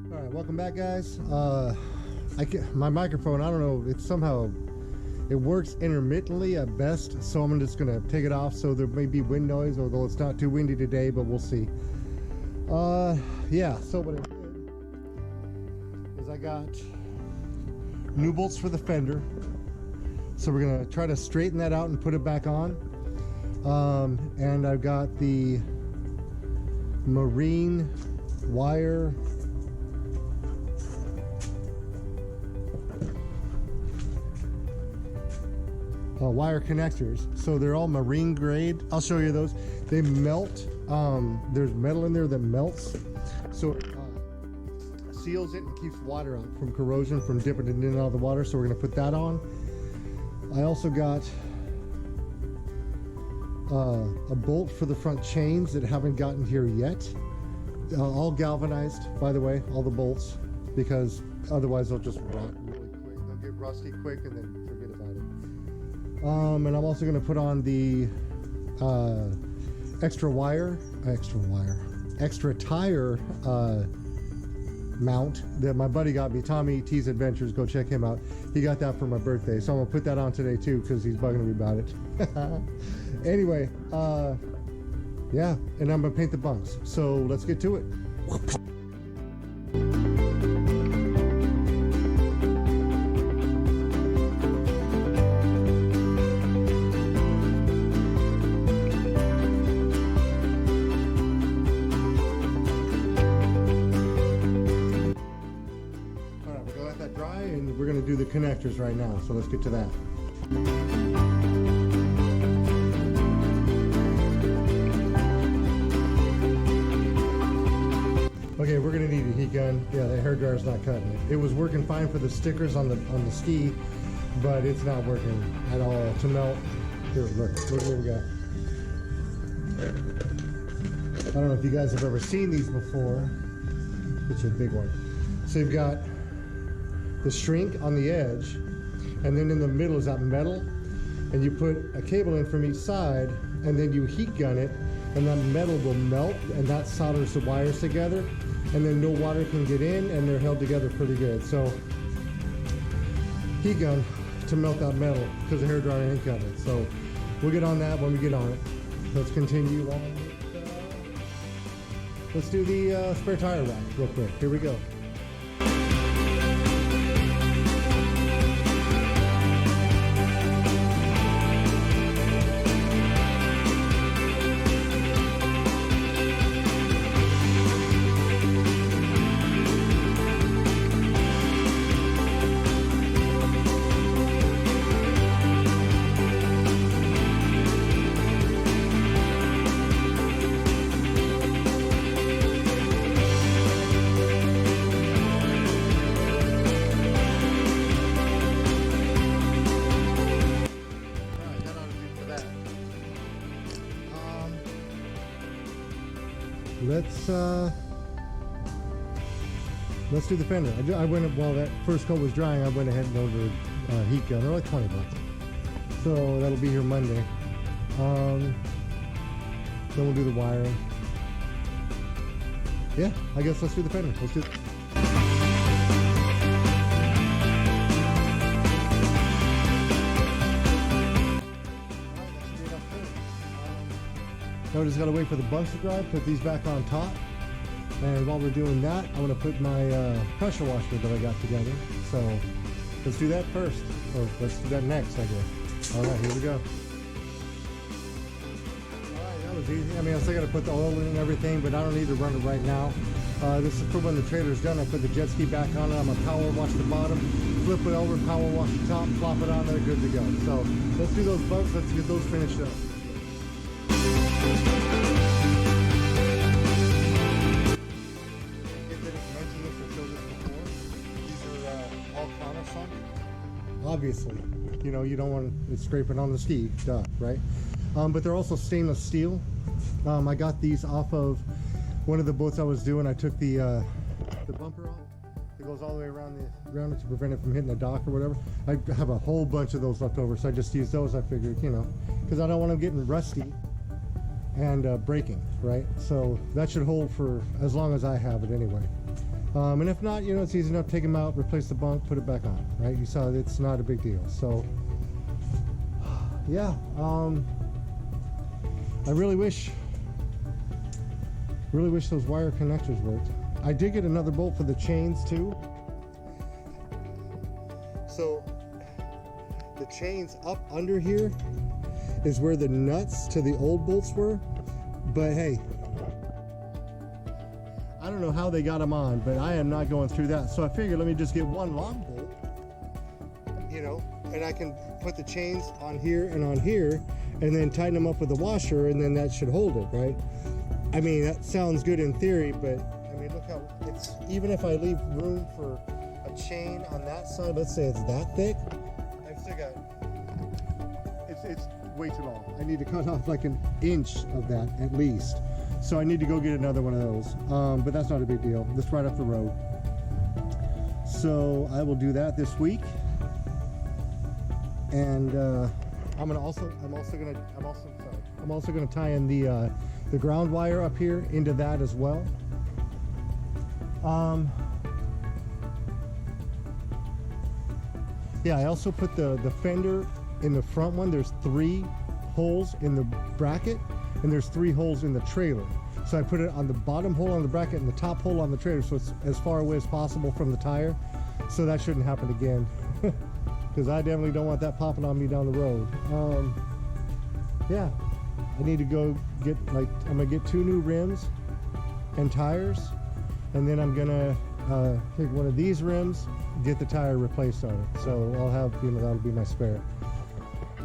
All right, welcome back, guys. My microphone, I don't know, it's somehow, it works intermittently at best, so I'm just gonna take it off. So there may be wind noise, although it's not too windy today, but we'll see. Yeah, so what I did is I got new bolts for the fender, so we're gonna try to straighten that out and put it back on. And I've got the marine wire wire connectors, so they're all marine grade. I'll show you those. They melt. There's metal in there that melts, so it seals it and keeps water out from corrosion from dipping it in and out of the water. So we're going to put that on. I also got a bolt for the front chains that haven't gotten here yet. All galvanized, by the way, all the bolts, because otherwise they'll just rot really quick. They'll get rusty quick and then forget about it. And I'm also going to put on the extra tire mount that my buddy got me, Tommy T's Adventures. Go check him out. He got that for my birthday, so I'm gonna put that on today too because he's bugging me about it. Anyway, yeah, and I'm gonna paint the bunks, so let's get to it. We're going to do the connectors right now, so let's get to that. Okay, we're going to need a heat gun. Yeah, the hair dryer's not cutting it. It was working fine for the stickers on the ski, but it's not working at all to melt. Here, look what we got. I don't know if you guys have ever seen these before. It's a big one. So you've got the shrink on the edge, and then in the middle is that metal, and you put a cable in from each side, and then you heat gun it, and that metal will melt, and that solders the wires together, and then no water can get in, and they're held together pretty good. So heat gun to melt that metal because the hairdryer ain't cutting it. So we'll get on that when we get on it. Let's continue on with, let's do the spare tire rack real quick. Here we go. Let's do the fender. I went, while that first coat was drying, I went ahead and ordered heat gun. They're like 20 bucks. So that'll be here Monday. Then we'll do the wiring. Yeah, I guess let's do the fender. Let's do it. Now we just gotta wait for the bunks to dry, put these back on top. And while we're doing that, I'm going to put my pressure washer that I got together. So let's do that first, or let's do that next, I guess. All right, here we go. All right, that was easy. I mean, I still got to put the oil in and everything, but I don't need to run it right now. This is for when the trailer's done. I put the jet ski back on it. I'm going to power wash the bottom, flip it over, power wash the top, plop it on there, good to go. So let's do those bunks. Let's get those finished up. Obviously, you know, you don't want it scraping on the ski, duh, right? But they're also stainless steel. I got these off of one of the boats I was doing. I took the bumper off. It goes all the way around it to prevent it from hitting the dock or whatever. I have a whole bunch of those left over, so I just used those. I figured, you know, because I don't want them getting rusty and breaking, right? So that should hold for as long as I have it anyway. And if not, you know, it's easy enough. Take them out, replace the bunk, put it back on, right? You saw it's not a big deal. So yeah, I really wish those wire connectors worked. I did get another bolt for the chains too. So the chains up under here is where the nuts to the old bolts were, but hey, I don't know how they got them on, but I am not going through that. So I figured, let me just get one long bolt, you know, and I can put the chains on here and on here, and then tighten them up with the washer, and then that should hold it, right? I mean, that sounds good in theory, but I mean, look how it's, even if I leave room for a chain on that side, let's say it's that thick, I've still got, it's way too long. I need to cut off like an inch of that at least. So I need to go get another one of those, but that's not a big deal. That's right up the road. So I will do that this week, and I'm also gonna tie in the ground wire up here into that as well. Yeah, I also put the fender in the front one. There's 3 holes in the bracket, and there's 3 holes in the trailer. So I put it on the bottom hole on the bracket and the top hole on the trailer, so it's as far away as possible from the tire. So that shouldn't happen again, because I definitely don't want that popping on me down the road. Yeah, I need to go get, like, I'm gonna get 2 new rims and tires, and then I'm gonna take one of these rims, get the tire replaced on it. So I'll have, you know, that'll be my spare.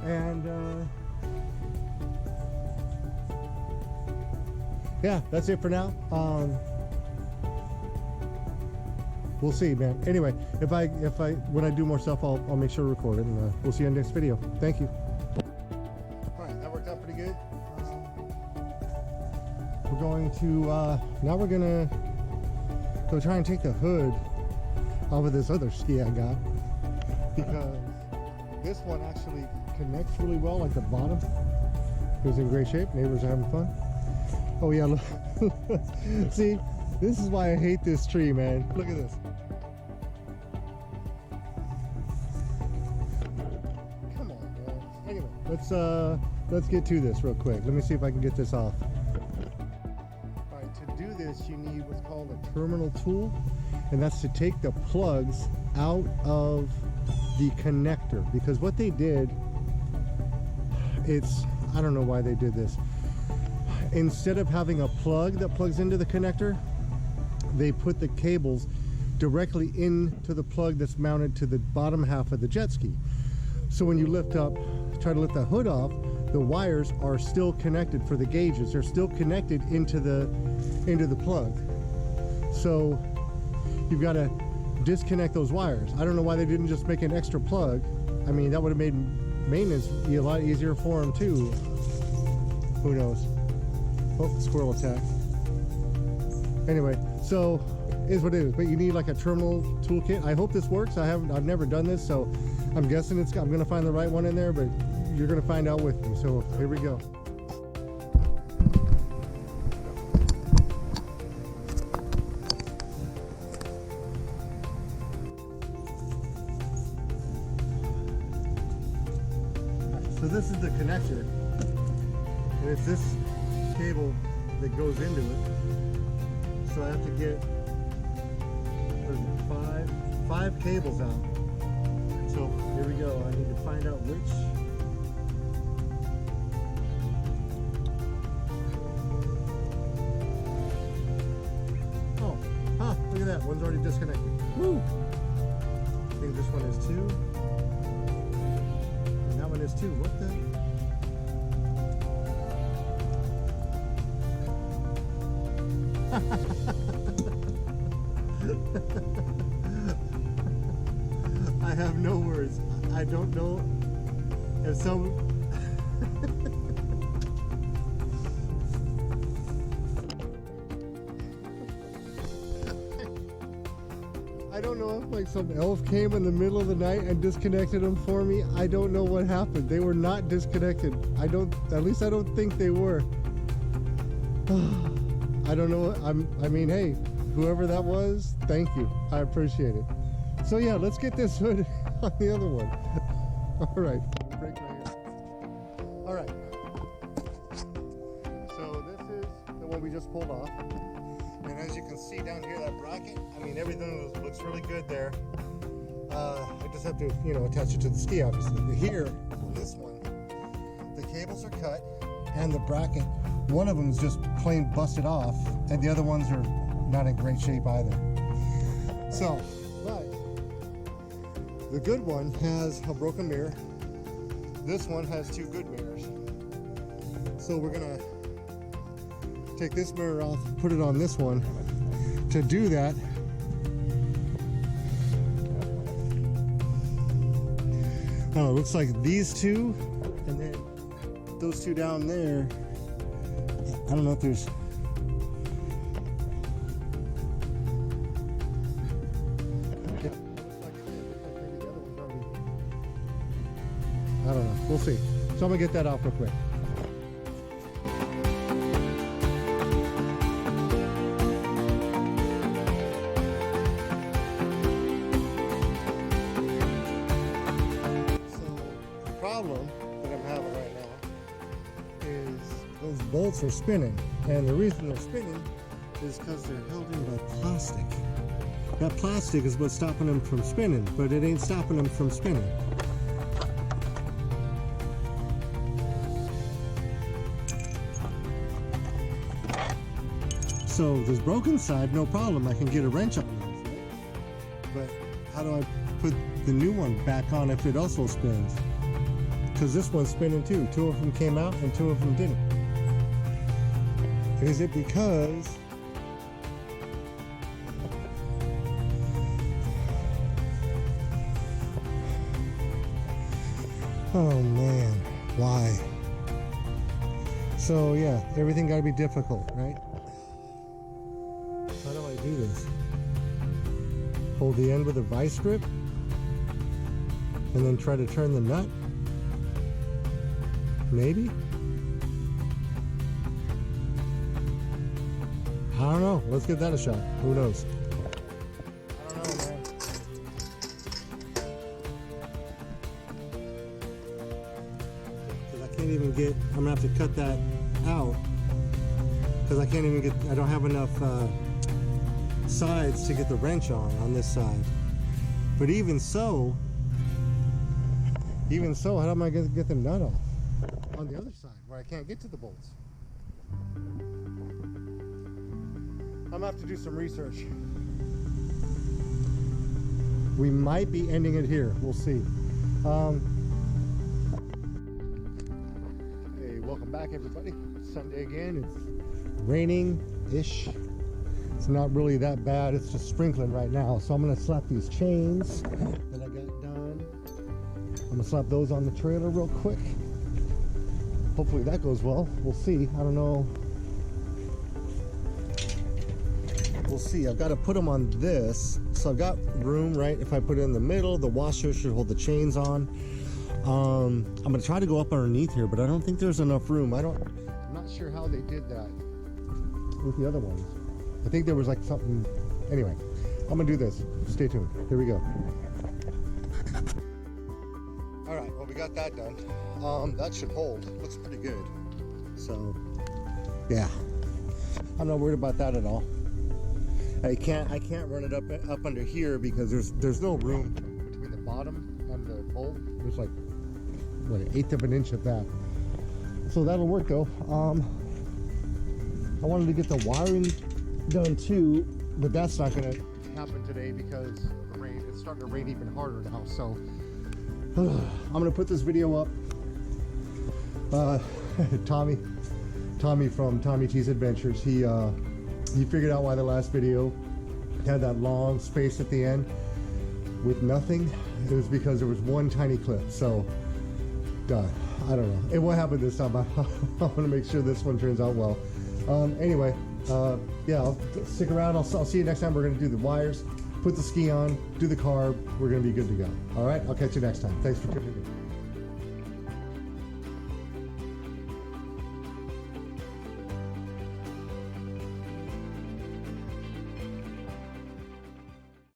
And yeah, that's it for now. We'll see, man. Anyway, when I do more stuff, I'll make sure to record it, and we'll see you in the next video. Thank you. All right, that worked out pretty good. We're going to now we're gonna go try and take the hood off of this other ski I got, because this one actually connects really well, like the bottom. It was in great shape. Neighbors are having fun. Oh yeah, look. See, this is why I hate this tree, man. Look at this. Come on, man. Anyway, let's get to this real quick. Let me see if I can get this off. All right, to do this, you need what's called a terminal tool, and that's to take the plugs out of the connector, because what they did, I don't know why they did this. Instead of having a plug that plugs into the connector, they put the cables directly into the plug that's mounted to the bottom half of the jet ski. So when you try to lift the hood off, the wires are still connected for the gauges. They're still connected into the plug. So you've got to disconnect those wires. I don't know why they didn't just make an extra plug. I mean, that would have made maintenance be a lot easier for them too. Who knows? Oh, squirrel attack. Anyway, so is what it is. But you need like a terminal toolkit. I hope this works. I've never done this, so I'm guessing I'm gonna find the right one in there, but you're gonna find out with me. So here we go. So this is the connector, and it's this cable that goes into it. So I have to get five cables out. So here we go. I need to find out which. Oh, look at that. One's already disconnected. Woo! I think this one is 2. And that one is 2. What the? I have no words. I don't know if some I don't know if like some elf came in the middle of the night and disconnected them for me. I don't know what happened. They were not disconnected. At least I don't think they were. I don't know. I mean, hey, whoever that was, thank you. I appreciate it. So yeah, let's get this hood on the other one. All right, break right here. All right. So this is the one we just pulled off. And as you can see down here, that bracket, I mean, everything looks really good there. I just have to, you know, attach it to the ski, obviously. But here, this one, the cables are cut and the bracket, one of them is just plain busted off and the other ones are not in great shape either. So, but the good one has a broken mirror. This one has two good mirrors. So we're gonna take this mirror off, put it on this one. To do that, oh, it looks like these two, and then those two down there. I don't know if there's. I don't know. We'll see. So I'm gonna get that off real quick. Problem that I'm having right now is those bolts are spinning, and the reason they're spinning is because they're held in by plastic. That plastic is what's stopping them from spinning, but it ain't stopping them from spinning. So this broken side, no problem, I can get a wrench on this, but how do I put the new one back on if it also spins? Because this one's spinning too. Two of them came out and two of them didn't. Is it because oh man, why? So yeah, everything got to be difficult, right? How do I do this? Hold the end with a vice grip and then try to turn the nut? Maybe? I don't know. Let's give that a shot. Who knows? I don't know, man. Because I can't even get, I'm gonna have to cut that out. Because I can't even get, I don't have enough sides to get the wrench on this side. But even so, how am I gonna get the nut off? On the other side where I can't get to the bolts. I'm gonna have to do some research. We might be ending it here. We'll see. Hey, welcome back everybody. It's Sunday again. It's raining-ish. It's not really that bad. It's just sprinkling right now. So I'm gonna slap these chains that I got done. I'm gonna slap those on the trailer real quick. Hopefully that goes well. We'll see. I don't know. We'll see. I've got to put them on this. So I've got room, right? If I put it in the middle, the washer should hold the chains on. I'm going to try to go up underneath here, but I don't think there's enough room. I'm not sure how they did that with the other ones. I think there was like something. Anyway, I'm going to do this. Stay tuned. Here we go. All right. Well, we got that done. That should hold. Looks pretty good. So, yeah, I'm not worried about that at all. I can't run it up under here because there's no room between the bottom and the bolt. There's like what, 1/8 of an inch of that. So that'll work though. I wanted to get the wiring done too, but that's not going to happen today because of the rain. It's starting to rain even harder now. So I'm going to put this video up. Tommy from Tommy T's Adventures, he figured out why the last video had that long space at the end with nothing. It was because there was one tiny clip. So I don't know, it won't happen this time. I want to make sure this one turns out well. Anyway, yeah, I'll stick around. I'll see you next time. We're going to do the wires, put the ski on, do the carb. We're going to be good to go. All right, I'll catch you next time. Thanks for tuning in.